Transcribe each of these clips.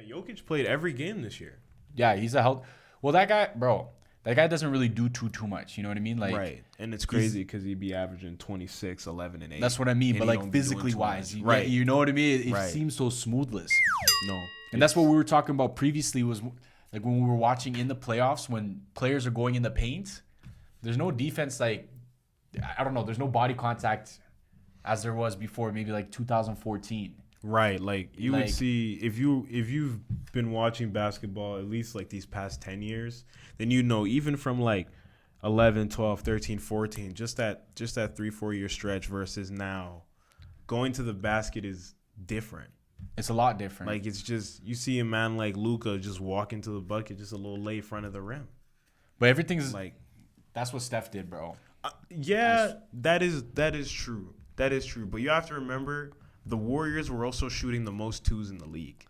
Jokic played every game this year. Yeah, he's a health. Well, that guy, bro, that guy doesn't really do too much. You know what I mean? Like, Right. And it's crazy because he'd be averaging 26, 11, and 8. that's what I mean. And But he like don't be doing physically too wise, much. right? You know what I mean? It Right. seems so smoothless. No. And that's what we were talking about previously. Was like when we were watching in the playoffs when players are going in the paint. There's no defense. Like, I don't know. There's no body contact as there was before. Maybe like 2014. Right, like you Like- would see if you've been watching basketball at least like these past 10 years, then you know even from like 11, 12, 13, 14, just that 3-4 year stretch versus now, going to the basket is different. It's a lot different. Like it's just you see a man like Luka just walk into the bucket just a little late front of the rim. but everything's Like that's what Steph did, bro. yeah, that is true. That is true. But you have to remember the Warriors were also shooting the most twos in the league.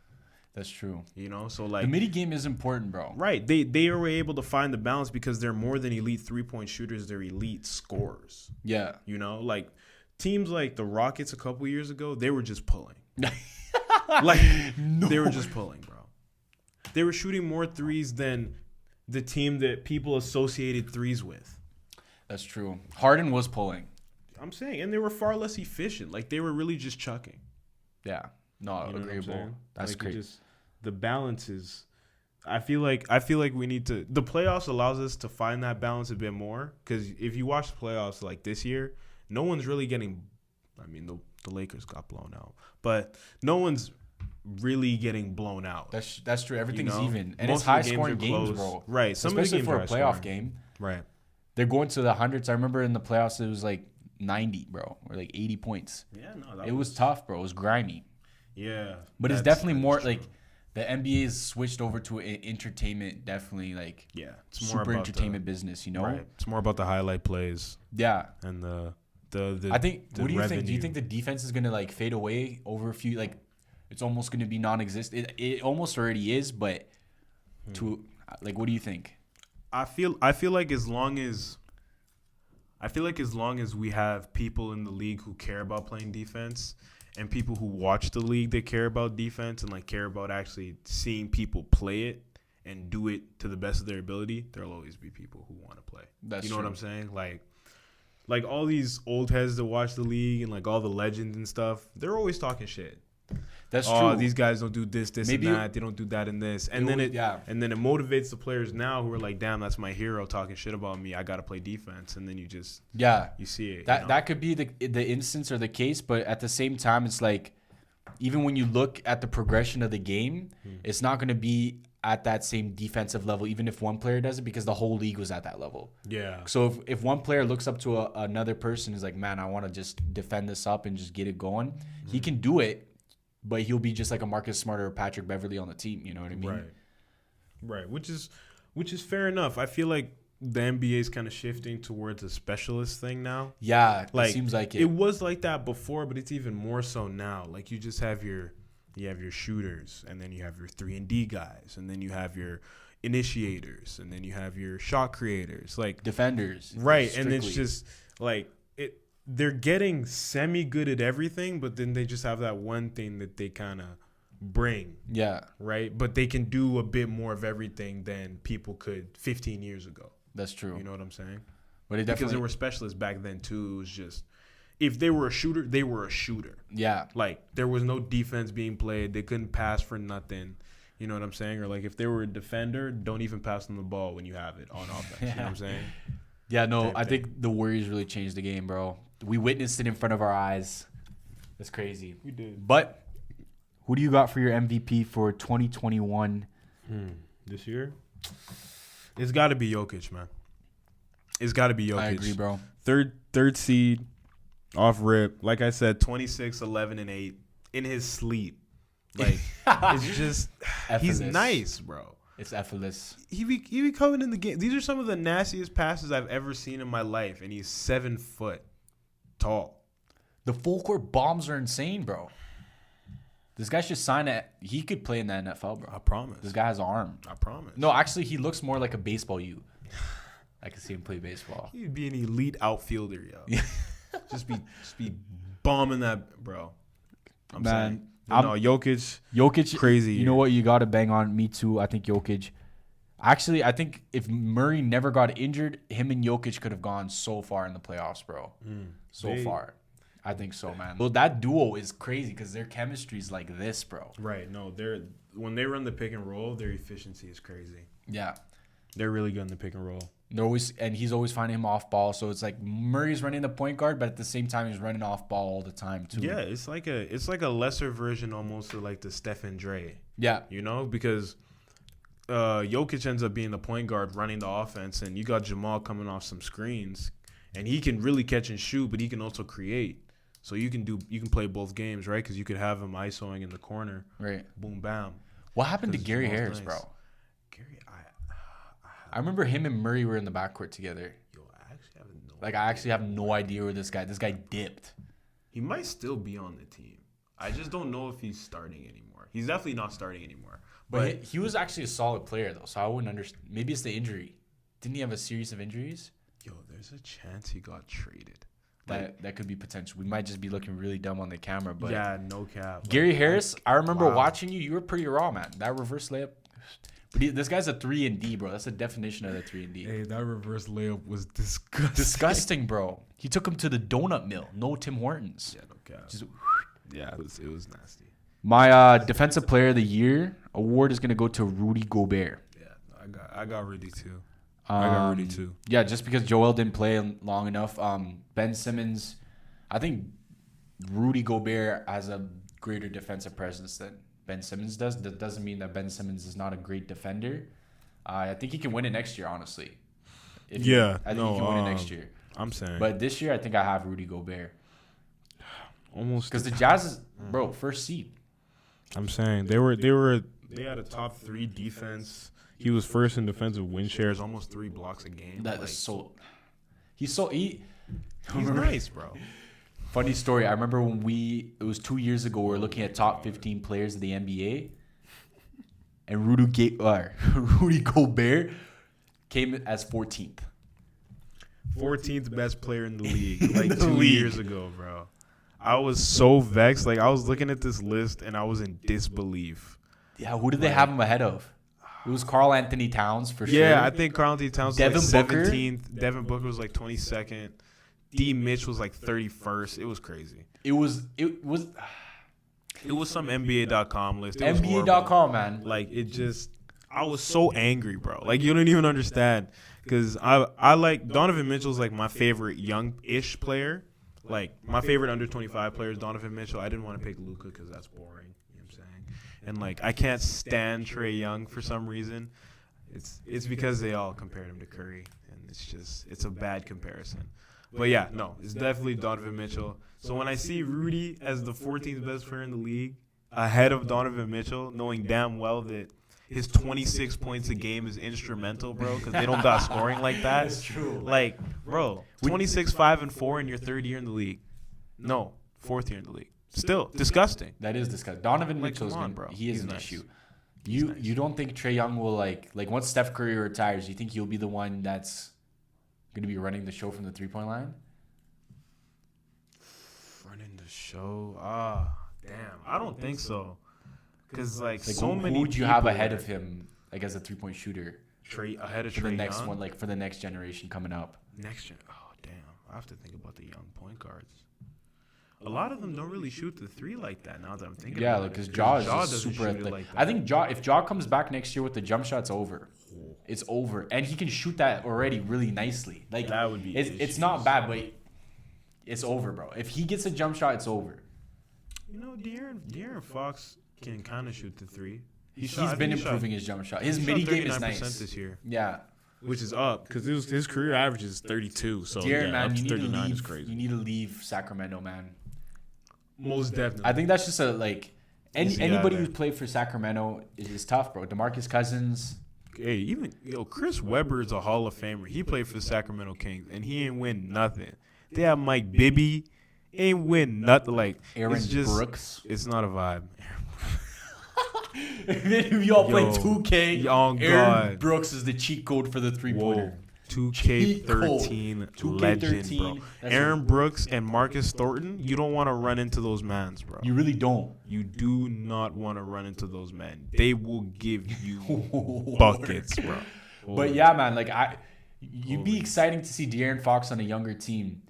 That's true. You know, so like The midi game is important, bro. right, they were able to find the balance because they're more than elite 3-point shooters. They're elite scorers. Yeah. You know, like teams like the Rockets a couple years ago, they were just pulling. Like they were just pulling, bro. They were shooting more threes than the team that people associated threes with. That's true. Harden was pulling. I'm saying, and they were far less efficient. Like they were really just chucking. Yeah. No, You know what I'm agreeable. saying? That's Like, it crazy. just- the balance is. I feel like we need to. The playoffs allows us to find that balance a bit more because if you watch the playoffs like this year, no one's really getting. I mean, the Lakers got blown out, but no one's really getting blown out. That's true. Everything's You know? even, and Most it's of high the games scoring are games, close. bro. Right. Some of the Especially games for are a playoff high-scoring. game. Right. They're going to the hundreds. I remember in the playoffs it was like 90, bro, or like 80 points. Yeah. No. It was tough, bro. It was grimy. Yeah. But it's that's- definitely that is more true. like the NBA has switched over to entertainment. Definitely like Yeah. It's more super about entertainment business. You know? Right. It's more about the highlight plays Yeah. and the I think. the What do you think? Do you revenue. think the defense is gonna like fade away over a few? Like, it's almost gonna be non-existent. It almost already is, but to like, what do you think? I feel like as long as we have people in the league who care about playing defense and people who watch the league that care about defense and like care about actually seeing people play it and do it to the best of their ability, there'll always be people who want to play. That's you know true. what I'm saying? Like all these old heads that watch the league and like all the legends and stuff, they're always talking shit. That's Oh, true. these guys don't do this, Maybe- and that. They don't do that and this. And It then would- yeah. and then it motivates the players now who are like, damn, that's my hero talking shit about me. I gotta play defense. And then you Yeah. see it. That you know? that could be the instance or the case, but at the same time, it's like even when you look at the progression of the game, it's not going to be at that same defensive level, even if one player does it, because the whole league was at that level. Yeah. So if one player looks up to another person, is like, man, I want to just defend this up and just get it going, he can do it, but he'll be just like a Marcus Smart or Patrick Beverly on the team. You know what I mean? Right. Which is fair enough. I feel like the NBA is kind of shifting towards a specialist thing now. Yeah, Like it seems like it was like that before, but it's even more so now. Like you just have your shooters, and then you have your 3-and-D guys, and then you have your initiators, and then you have your shot creators. Like defenders. right, strictly. and it's just like it. They're getting semi good at everything, but then they just have that one thing that they kind of bring. Yeah, Right, but they can do a bit more of everything than people could 15 years ago. that's true. You know what I'm saying? But it Because definitely there were specialists back then too. It was just if they were a shooter, they were a shooter. yeah. Like there was no defense being played. They couldn't pass for nothing. You know what I'm saying? Or like if they were a defender, don't even pass them the ball when you have it on offense. You know what I'm saying? Yeah, no, Type I thing. think the Warriors really changed the game, bro. We witnessed it in front of our eyes. That's crazy. We did. But who do you got for your MVP for 2021? This year, it's got to be Jokic, man. It's got to be Jokic. I agree, bro. Third seed, off rip. Like I said, 26, 11, and 8 in his sleep. Like it's just he's Effortless. nice, bro. It's effortless. He be coming in the game. These are some of the nastiest passes I've ever seen in my life, and he's 7 foot tall. The full court bombs are insane, bro. This guy should sign it. He could play in the NFL, bro. I promise. This guy has an arm. I promise. No, actually, he looks more like a baseball you. I can see him play baseball. He'd be an elite outfielder, yo. just be bombing that, bro. I'm Man, saying. No, Jokic, crazy. You know what? You got to bang on. Me too. I think Jokic. Actually, I think if Murray never got injured, him and Jokic could have gone so far in the playoffs, bro. Far. I think so, man. Well, that duo is crazy because their chemistry is like this, bro. Right. No, when they run the pick and roll, their efficiency is crazy. Yeah. They're really good in the pick and roll. He's always finding him off ball. So it's like Murray's running the point guard, but at the same time he's running off ball all the time too. Yeah, it's like a lesser version almost of like the Stephen Dre. Yeah. You know, because Jokic ends up being the point guard running the offense, and you got Jamal coming off some screens, and he can really catch and shoot, but he can also create. So you can play both games, right? Because you could have him isoing in the corner, right? Boom, bam. What happened to Gary Harris, bro? Gary, I remember him and Murray were in the backcourt together. Yo, I actually have no idea where this guy dipped. He might still be on the team. I just don't know if he's starting anymore. He's definitely not starting anymore. But he was actually a solid player though, so I wouldn't understand. Maybe it's the injury. Didn't he have a series of injuries? Yo, there's a chance he got traded. That could be potential. We might just be looking really dumb on the camera, but yeah, no cap. Gary Harris, I remember watching you. You were pretty raw, man. That reverse layup. But this guy's a 3-and-D, bro. That's the definition of the 3-and-D. Hey, that reverse layup was disgusting. Disgusting, bro. He took him to the donut mill. No Tim Hortons. Yeah, no cap. Yeah, it was nasty. My defensive player of the year award is gonna go to Rudy Gobert. Yeah, I got Rudy too. I got Rudy too. Yeah, just because Joel didn't play long enough. Ben Simmons, I think Rudy Gobert has a greater defensive presence than Ben Simmons does. That doesn't mean that Ben Simmons is not a great defender. I think he can win it next year, honestly. I think he can win it next year. I'm saying. But this year, I think I have Rudy Gobert. Almost. Because the Jazz is, bro, first seed. I'm saying they had a top 3 defense. He was first in defensive win shares, almost 3 blocks a game. That is so. He's nice, bro. Funny story. I remember when it was 2 years ago. We were looking at top 15 players of the NBA, and Rudy Gobert came as 14th. 14th best player in the league, like 2 years ago, bro. I was so vexed. Like, I was looking at this list and I was in disbelief. Yeah, who did they have him ahead of? It was Karl Anthony Towns for sure. Yeah, I think Karl Anthony Towns was like Booker? 17th. Devin Booker was like 22nd. D. Mitch was like 31st. It was crazy. It was some NBA.com list. It was NBA.com, man. Like, I was so angry, bro. Like, you don't even understand. Because I like Donovan Mitchell's like my favorite young-ish player. Like, my favorite under 25 player is Donovan Mitchell. I didn't want to pick Luka because that's boring. You know what I'm saying? And, like, I can't stand Trae Young for some reason. It's because they all compared him to Curry. And it's a bad comparison. But, yeah, no, it's definitely Donovan Mitchell. So when I see Rudy as the 14th best player in the league, ahead of Donovan Mitchell, knowing damn well that his 26 points a game is instrumental, bro, because they don't got scoring like that. That's true. Like, bro, 26, 5, and 4 in your third year in the league. No, fourth year in the league. Still disgusting. That is disgusting. Donovan Like, Mitchell's come on, bro. bro. He is He's an nice. issue. He's nice. You don't think Trae Young will like once Steph Curry retires, you think he'll be the one that's going to be running the show from the 3-point line? Running the show? Damn. I don't think so. Because, like so who many would you have people- ahead of him, like as a 3-point shooter ahead of for the Trae next Young? one, like for the next generation coming up? Next gen. Oh, damn. I have to think about the young point guards. A lot of them don't really shoot the 3 like that now that I'm thinking Yeah, about like it. because Ja is just doesn't super shoot it athletic. like that. I think if Ja comes back next year with the jump shot, it's over. It's over, and he can shoot that already really nicely. Like That would be it's issues. not bad, but it's over, bro. If he gets a jump shot, it's over. You know, De'Aaron Fox can kind of shoot the 3. He's been improving his jump shot. His midi game is nice this year, Yeah, which is up because his career average is 32. So De'Aaron, yeah, man, up to you need to 39 is leave. crazy. You need to leave Sacramento, man. Most definitely. I think that's just a like Easy anybody guy, who's man. played for Sacramento is tough, bro. DeMarcus Cousins. Hey, Chris Webber is a Hall of Famer. He played for the Sacramento Kings and he ain't win nothing. They have Mike Bibby, ain't win nothing. Like Aaron it's just, Brooks. It's not a vibe. If y'all play Yo, 2K, oh, Aaron God. Brooks is the cheat code for the 3-pointer. 2K13 legend, bro. That's Aaron Brooks and Marcus Thornton, you don't want to run into those mans, bro. You really don't. You do not want to run into those men. They will give you buckets, bro. But yeah, man, like you'd be exciting to see De'Aaron Fox on a younger team.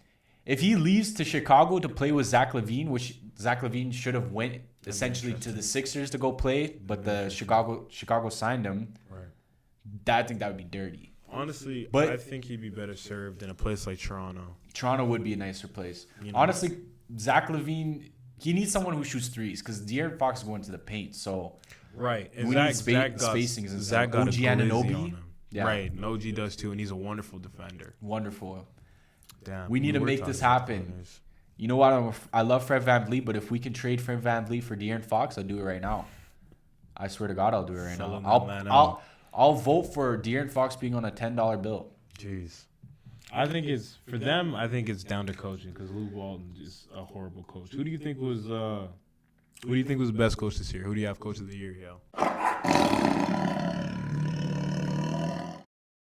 If he leaves to Chicago to play with Zach LaVine, which Zach LaVine should have went essentially to the Sixers to go play, but the Chicago signed him. Right. I think that would be dirty. Honestly, But- I think he'd be better served in a place like Toronto. Toronto would be a nicer place. You know? Honestly, Zach LaVine, he needs someone who shoots threes because De'Aaron Fox is going to the paint. So Right. And we need spacings and Zach stuff. got OG a glizzy Anunoby. on him. Yeah. Right. And OG does too, and he's a wonderful defender. Wonderful. Damn. We need to were make talking this about happen. others. You know what? I love Fred VanVleet, but if we can trade Fred VanVleet for De'Aaron Fox, I'll do it right now. I swear to God, I'll do it right Selling now. that man out. I'll vote for De'Aaron Fox being on a $10 bill. Jeez. I think it's for them. I think it's down to coaching because Luke Walton is a horrible coach. Who do you think was? Who do you think was the best coach this year? Who do you have coach of the year, yo?